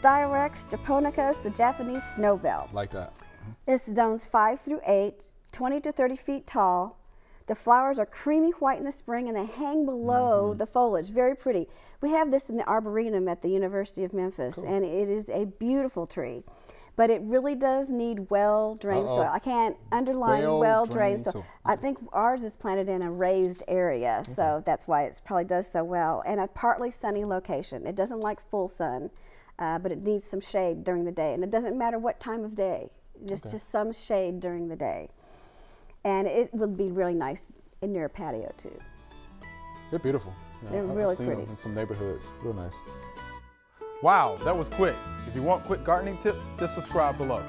Styrex japonicas, the Japanese snowbell. Like that. It's zones 5 through 8, 20 to 30 feet tall. The flowers are creamy white in the spring and they hang below the foliage. Very pretty. We have this in the Arboretum at the University of Memphis, and it is a beautiful tree. But it really does need well-drained soil. I can't underline well-drained soil. I think ours is planted in a raised area, so that's why it probably does so well. And a partly sunny location. It doesn't like full sun, but it needs some shade during the day. And it doesn't matter what time of day, just some shade during the day. And it would be really nice near a patio too. They're beautiful. They're really I've seen pretty. them in some neighborhoods. Real nice. Wow, that was quick. If you want quick gardening tips, just subscribe below.